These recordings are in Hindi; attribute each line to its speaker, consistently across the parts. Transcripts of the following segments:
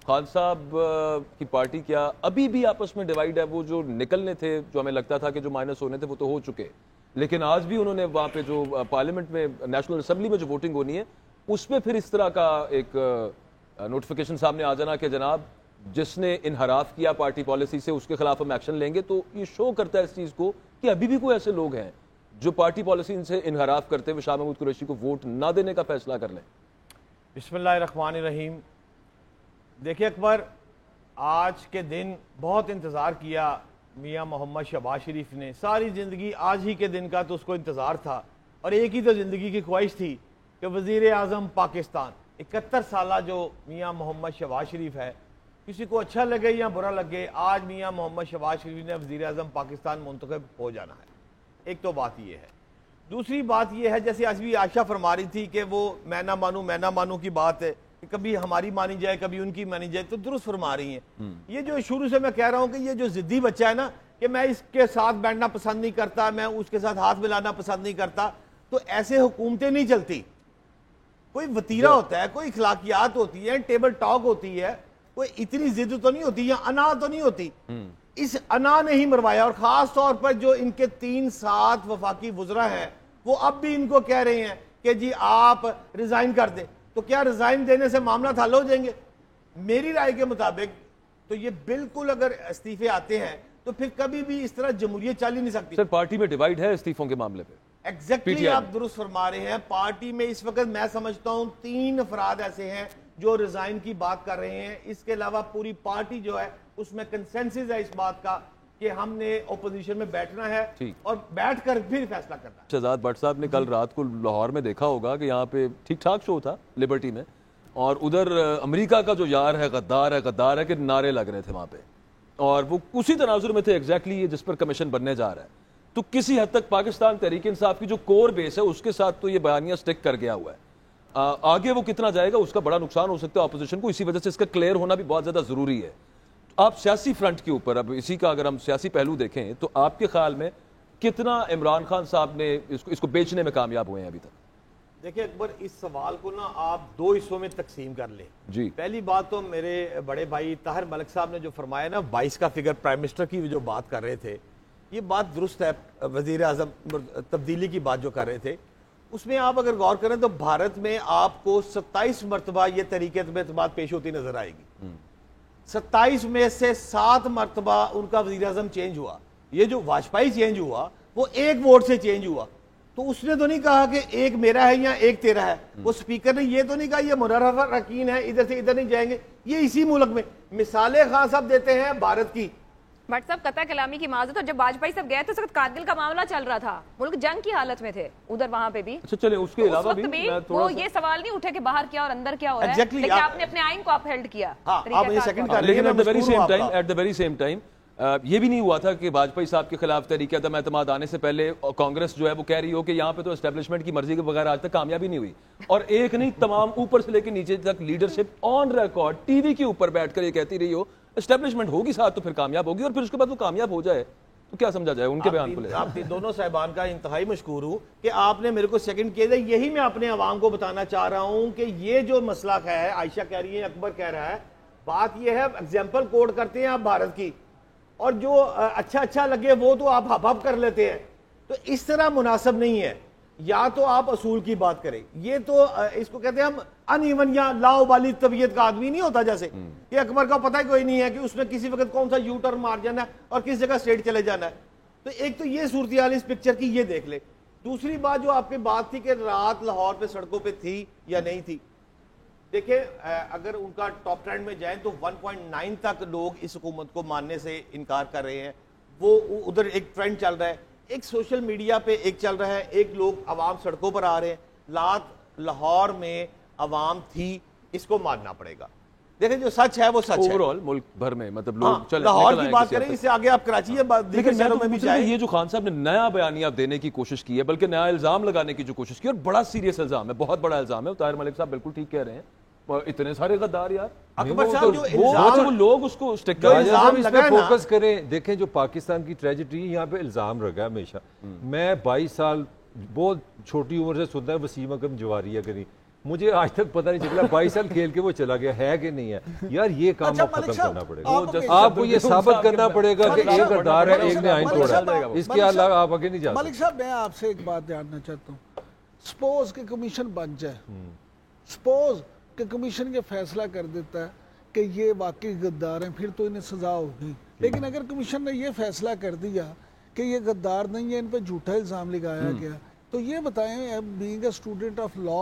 Speaker 1: खान साहब की पार्टी क्या अभी भी आपस में डिवाइड है? वो जो निकलने थे, जो हमें लगता था कि जो माइनस होने थे वो तो हो चुके, लेकिन आज भी उन्होंने वहां पे जो पार्लियामेंट में, नेशनल असेंबली में जो वोटिंग होनी है उसमें फिर इस तरह का एक नोटिफिकेशन सामने आ जाना कि जनाब जिसने इनहराफ किया पार्टी पॉलिसी से उसके खिलाफ हम एक्शन लेंगे। तो ये शो करता है इस चीज को कि अभी भी कोई ऐसे लोग हैं जो पार्टी पॉलिसी से इनहराफ करते हुए शाह महमूद कुरैशी को वोट ना देने का फैसला कर लें।
Speaker 2: बिस्मिल्लाहिर्रहमानिर्रहीम। देखिए अकबर, आज के दिन बहुत इंतज़ार किया मियाँ मोहम्मद शहबाज शरीफ ने, सारी ज़िंदगी आज ही के दिन का तो उसको इंतज़ार था, और एक ही तो ज़िंदगी की ख्वाहिश थी कि वज़ीर आज़म पाकिस्तान 71 साल जो मियाँ मोहम्मद शहबाज शरीफ है, किसी को अच्छा लगे या बुरा लगे, आज मियाँ मोहम्मद शहबाज शरीफ ने वज़ीर आज़म पाकिस्तान मुंतखब हो जाना है। एक तो बात ये है। दूसरी बात ये है, जैसे आज भी आयशा फरमा रही थी कि वो मैं ना मानूं की बात है कि कभी हमारी मानी जाए कभी उनकी मानी जाए, तो दुरुस्त फरमा रही हैं। ये जो शुरू से मैं कह रहा हूं कि ये जो जिद्दी बच्चा है ना कि मैं इसके साथ बैठना पसंद नहीं करता, मैं उसके साथ हाथ मिलाना पसंद नहीं करता, तो ऐसे हुकूमतें नहीं चलती। कोई वतीरा होता है, कोई इखलाकियात होती है, टेबल टॉक होती है, कोई इतनी जिद तो नहीं होती या अना तो नहीं होती। इस अना ने ही मरवाया। और खास तौर पर जो इनके 3-7 वफाकी वुज़रा हैं, वो अब भी इनको कह रहे हैं कि जी आप रिजाइन कर दें। तो क्या रिजाइन देने से मामला हल हो जाएंगे? मेरी राय के मुताबिक तो ये बिल्कुल, अगर इस्तीफे आते हैं तो फिर कभी भी इस तरह जमहूरियत चल ही नहीं सकती।
Speaker 1: सर पार्टी में डिवाइड है इस्तीफों के मामले पे।
Speaker 2: एग्जैक्टली आप दुरुस्त फरमा रहे हैं। पार्टी में इस वक्त मैं समझता हूं 3 अफराद ऐसे हैं जो रिजाइन की बात कर रहे हैं। इसके अलावा पूरी पार्टी जो है उसमें कंसेंसस है इस बात का कि हमने ओपोजिशन में बैठना है और बैठकर फिर फैसला करना है।
Speaker 1: शहजाद भट्ट साहब ने कल रात को लाहौर में देखा होगा कि यहाँ पे ठीक ठाक शो था लिबर्टी में, और उधर अमेरिका का जो यार है गद्दार है कि नारे लग रहे थे वहां पे, और वो उसी तनाजुर में थे एग्जैक्टली ये जिस पर कमीशन बनने जा रहा है। तो किसी हद तक पाकिस्तान तहरीक इंसाफ की जो कोर बेस है उसके साथ तो ये बयानिया स्टिक कर गया हुआ है। आगे वो कितना जाएगा उसका बड़ा नुकसान हो सकता है अपोजिशन को, इसी वजह से इसका क्लियर होना भी बहुत ज्यादा जरूरी है। आप सियासी फ्रंट के ऊपर, अब इसी का अगर हम सियासी पहलू देखें तो आपके ख्याल में कितना इमरान खान साहब ने इसको बेचने में कामयाब हुए हैं अभी तक?
Speaker 2: देखिए अकबर, इस सवाल को ना आप 2 हिस्सों में तकसीम कर लें जी। पहली बात तो मेरे बड़े भाई ताहिर मलिक साहब ने जो फरमाया ना 22 का फिगर, प्राइम मिनिस्टर की जो बात कर रहे थे, ये बात दुरुस्त है। वजीर आजम तब्दीली की बात जो कर रहे थे उसमें आप अगर गौर करें तो भारत में आपको 27 मरतबा ये तरीके में पेश होती नजर आएगी। 27 में से 7 मरतबा उनका वजीर आजम चेंज हुआ। ये जो वाजपेयी चेंज हुआ वो 1 वोट से चेंज हुआ। तो उसने तो नहीं कहा कि एक मेरा है या एक तेरा है। वो स्पीकर ने ये तो नहीं कहा ये मुनर्रफ रकीन है, इधर से इधर नहीं जाएंगे। ये इसी मुल्क में मिसालें खान साहब देते हैं भारत की।
Speaker 3: भट्ट साहब कतई कलामी की माजरत, तो जब वाजपेयी साहब गए तो उस वक्त कारगिल का मामला चल रहा था, मुल्क जंग की हालत में थे उधर, वहां पे भी।
Speaker 1: अच्छा चले उसके अलावा भी
Speaker 3: वो ये सवाल नहीं उठे कि बाहर क्या और अंदर क्या हो रहा है, लेकिन आपने अपने आइन को अपहेल्ड किया।
Speaker 1: लेकिन at the very same time ये भी नहीं हुआ था कि वाजपेयी साहब के खिलाफ तहरीक अदम एतमाद आने से पहले कांग्रेस जो है वो कह रही हो कि यहाँ पे तो एस्टेब्लिशमेंट की मर्जी के बगैर आज तक कामयाबी नहीं हुई, और एक नहीं तमाम ऊपर से लेकर नीचे तक लीडरशिप ऑन रिकॉर्ड टीवी के ऊपर बैठकर ये कहती रही हो एस्टेब्लिशमेंट होगी साथ तो फिर कामयाब होगी, और फिर उसके बाद वो कामयाब हो जाए तो क्या समझा जाए उनके बयान को ले।
Speaker 2: आप दोनों साहिबान का इंतहाई मशकूर हूं कि आपने मेरे को सेकंड किया था। यही मैं अपने अवाम को बताना चाह रहा हूं कि ये जो मसला है, आयशा कह रही है, अकबर कह रहा है, बात यह है एग्जाम्पल कोड करते हैं आप भारत की, और जो अच्छा लगे वो तो आप हप कर लेते हैं। तो इस तरह मुनासिब नहीं है। या तो आप असूल की बात करें, ये तो इसको कहते हैं हम अनइवन या लाओबाली तबीयत का आदमी नहीं होता। जैसे कि अकबर का पता ही कोई नहीं है कि उसने किसी वक्त कौन सा यू टर्न मार जाना है और किस जगह स्ट्रेट चले जाना है। तो एक तो ये सूरत हाल इस पिक्चर की, ये देख ले। दूसरी बात जो आपकी बात थी कि रात लाहौर पे सड़कों पे थी या नहीं थी, देखिए अगर उनका टॉप ट्रेंड में जाए तो 1.9 तक लोग इस हुकूमत को मानने से इनकार कर रहे हैं। वो उधर एक ट्रेंड चल रहा है, एक सोशल मीडिया पे एक चल रहा है, एक लोग अवाम सड़कों पर आ रहे हैं। लाहौर में अवाम थी, इसको मानना पड़ेगा। देखिए जो सच है वो सच है
Speaker 1: ओवरऑल मुल्क भर में, मतलब लोग चले
Speaker 2: लाहौर की बात करें, इससे आगे आप कराची में भी जाए।
Speaker 1: ये जो खान साहब ने नया बयानिया देने की कोशिश की है, बल्कि नया इल्जाम लगाने की जो कोशिश की, और बड़ा सीरियस इल्जाम है, बहुत बड़ा इल्जाम है। ताहिर मलिक साहब बिल्कुल ठीक कह रहे हैं, इतने सारे गद्दार यार,
Speaker 2: अकबर साहब जो
Speaker 1: वो लोग उसको स्टिक
Speaker 4: फोकस करें। देखें जो पाकिस्तान की ट्रेजेडी यहाँ पे इल्जाम रखा है हमेशा। मैं 22 साल बहुत छोटी उम्र से सुनता है वसीम अकरम जवारिया करी, मुझे आज तक पता नहीं चला 22 साल खेल के वो चला गया है कि नहीं है। यार ये काम
Speaker 5: अच्छा,
Speaker 4: अब खत्म
Speaker 5: मलिक साहब,
Speaker 4: करना पड़ेगा,
Speaker 5: आप
Speaker 4: आपको ये साबित करना पड़ेगा कि एक गद्दार है, एक ने आइन
Speaker 5: मलिक
Speaker 4: तोड़ा,
Speaker 5: साहब,
Speaker 4: इसके अलावा आप आगे नहीं जा
Speaker 5: मलिक साहब, मैं आपसे एक बात जानना चाहता हूँ। सपोज के कमीशन बन जाए, सपोज के कमीशन ये फैसला कर देता है कि ये वाकई गद्दार हैं, फिर तो इन्हें सजा होगी। लेकिन अगर कमीशन ने ये फैसला कर दिया कि ये गद्दार नहीं है, इन पे झूठा इल्जाम लगाया गया, तो ये बताएं being a student of law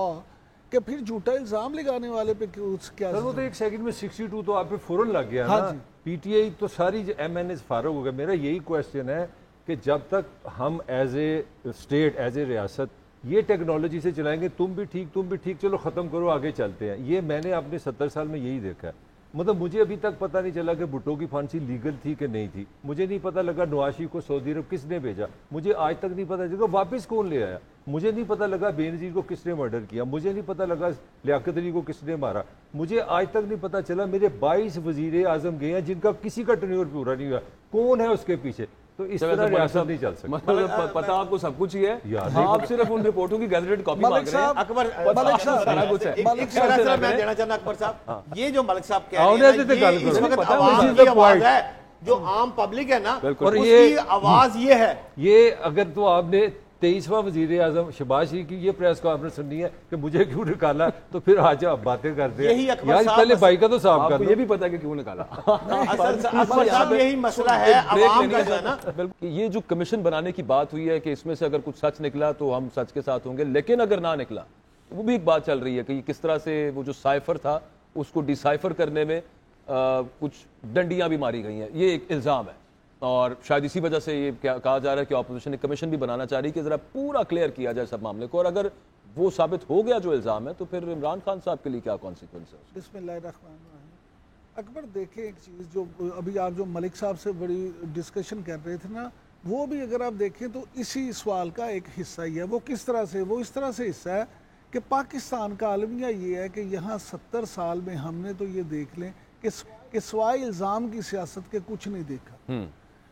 Speaker 5: कि फिर झूठा इल्जाम लगाने वाले पे क्या
Speaker 4: सर? वो तो एक सेकंड में 62 तो आप पे फौरन लग गया
Speaker 5: हाँ
Speaker 4: ना।
Speaker 5: जी।
Speaker 4: पीटीआई तो सारी MNA फारूक हो गया। मेरा यही क्वेश्चन है कि जब तक हम as a state, as a रियासत ये टेक्नोलॉजी से चलाएंगे, तुम भी ठीक, चलो खत्म करो, आगे चलते हैं। ये मैंने अपने 70 साल में यही देखा है। मतलब मुझे अभी तक पता नहीं चला कि भुट्टो की फांसी लीगल थी कि नहीं थी। मुझे नहीं पता लगा नवाशी को सऊदी अरब किसने भेजा, मुझे आज तक नहीं पता चला वापस कौन ले आया। मुझे नहीं पता लगा बेनजीर को किसने मर्डर किया, मुझे नहीं पता लगा लियाकत अली को किसने मारा, मुझे आज तक नहीं पता चला। मेरे 22 वजीर आजम गए हैं जिनका किसी का टेन्योर पूरा नहीं हुआ, कौन है उसके पीछे? तो इस तरह रियासत नहीं चल सकती।
Speaker 1: मतलब पता आपको सब कुछ ही है, आप सिर्फ उन रिपोर्टों की गैजेटेड कॉपी मांग
Speaker 5: मलिक
Speaker 1: रहे हैं।
Speaker 5: साहब,
Speaker 2: अकबर
Speaker 5: मलिक साहब,
Speaker 1: सारा कुछ है।
Speaker 5: मलिक साहब,
Speaker 2: मैं देना चाहता अकबर साहब, ये जो मलिक साहब कह
Speaker 4: आओ
Speaker 2: रहे
Speaker 4: ने
Speaker 2: हैं
Speaker 4: तो
Speaker 2: ना,
Speaker 4: गल
Speaker 2: ये इस
Speaker 4: करो।
Speaker 2: वक्त
Speaker 4: पता है,
Speaker 2: आवाज
Speaker 4: this is
Speaker 2: की
Speaker 4: the
Speaker 2: आवाज
Speaker 4: point।
Speaker 2: है जो आम पब्लिक है ना,
Speaker 1: बिल्कुल।
Speaker 2: उसकी
Speaker 4: ये
Speaker 2: आवाज ये है।
Speaker 4: ये अगर तो आपने 23वां वजीर आजम शहबाज शरीफ की ये प्रेस कॉन्फ्रेंस सुननी है कि मुझे क्यों निकाला, तो फिर आज आप बातें करते
Speaker 2: यही
Speaker 4: हैं।
Speaker 2: अकबर
Speaker 4: यार
Speaker 2: साहब
Speaker 4: पहले भाई का तो साफ
Speaker 1: आपको
Speaker 4: कर
Speaker 1: ये
Speaker 4: दो।
Speaker 1: भी पता है कि क्यों निकाला।
Speaker 2: अकबर साहब यही मसला है
Speaker 1: ब्रेक
Speaker 2: अवाम
Speaker 1: लेने
Speaker 2: का
Speaker 1: का
Speaker 2: जो है ना।
Speaker 1: बिल्कुल। ये जो कमीशन बनाने की बात हुई है कि इसमें से अगर कुछ सच निकला तो हम सच के साथ होंगे, लेकिन अगर ना निकला, वो भी एक बात चल रही है कि किस तरह से वो जो साइफर था उसको डिसाइफर करने में कुछ डंडियां भी मारी गई हैं। ये एक इल्ज़ाम है और शायद इसी वजह से ये कहा जा रहा है कि ऑपोजिशन कमीशन भी बनाना चाह रही है कि जरा पूरा क्लियर किया जाए सब मामले को, और अगर वो साबित हो गया जो इल्ज़ाम है तो फिर इमरान खान साहब के लिए क्या कॉन्सिक्वेंस है?
Speaker 5: बिस्मिल्लाहिर्रहमानिर्रहीम। अकबर देखें एक चीज़ जो अभी आप जो मलिक साहब से बड़ी डिस्कशन कर रहे थे ना, वो भी अगर आप देखें तो इसी सवाल का एक हिस्सा ही है। वो किस तरह से, वो इस तरह से हिस्सा है कि पाकिस्तान का अलमिया ये है कि यहाँ 70 साल में हमने तो ये देख लें कि सवाए इल्ज़ाम की सियासत के कुछ नहीं देखा।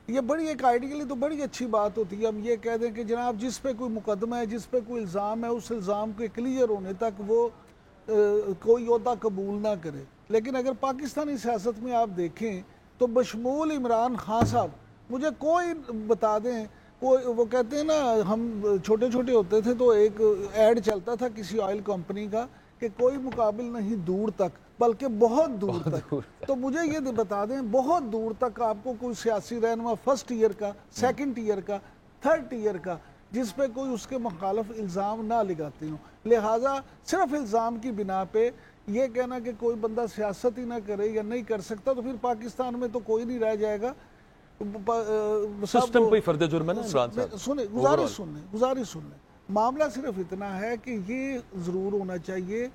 Speaker 5: ये बड़ी एक आइडियली तो बड़ी अच्छी बात होती है, हम ये कह दें कि जनाब जिस पे कोई मुकदमा है, जिस पे कोई इल्ज़ाम है, उस इल्ज़ाम के क्लियर होने तक वो कोई ओहदा कबूल ना करे। लेकिन अगर पाकिस्तानी सियासत में आप देखें तो बशमूल इमरान खान साहब, मुझे कोई बता दें, कोई वो कहते हैं ना, हम छोटे छोटे होते थे तो एक ऐड चलता था किसी ऑयल कंपनी का कि कोई मुकाबिल नहीं दूर तक, बल्कि बहुत दूर तक। तो मुझे ये बता दें, बहुत दूर तक आपको कोई सियासी रहनुमा फर्स्ट ईयर का, सेकंड ईयर का, थर्ड ईयर का, जिस पे कोई उसके मुखालफ इल्ज़ाम ना लगाते हो। लिहाजा सिर्फ इल्ज़ाम की बिना पे ये कहना कि कोई बंदा सियासत ही ना करे या नहीं कर सकता, तो फिर पाकिस्तान में तो कोई नहीं रह जाएगा।
Speaker 1: सिस्टम कोई फर्द जुर्म है ना इमरान साहब?
Speaker 5: सुने, गुजारिश सुन ले। मामला सिर्फ इतना है कि ये ज़रूर होना चाहिए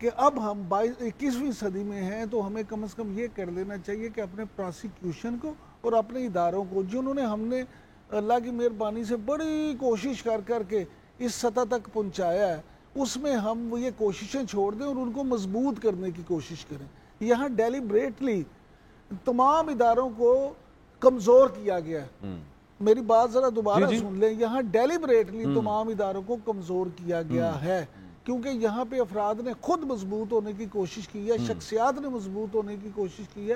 Speaker 5: कि अब हम 21वीं सदी में हैं तो हमें कम से कम ये कर लेना चाहिए कि अपने प्रोसिक्यूशन को और अपने इदारों को, जिन्होंने हमने अल्लाह की मेहरबानी से बड़ी कोशिश कर कर के इस सतह तक पहुंचाया है, उसमें हम ये कोशिशें छोड़ दें और उनको मजबूत करने की कोशिश करें। यहाँ डेलिब्रेटली तमाम इदारों को कमज़ोर किया गया है। मेरी बात ज़रा दोबारा सुन लें, यहाँ डेलिब्रेटली तमाम इदारों को कमज़ोर किया गया है, क्योंकि यहाँ पे अफराद ने खुद मजबूत होने की कोशिश की है, शख्सियात ने मजबूत होने की कोशिश की है।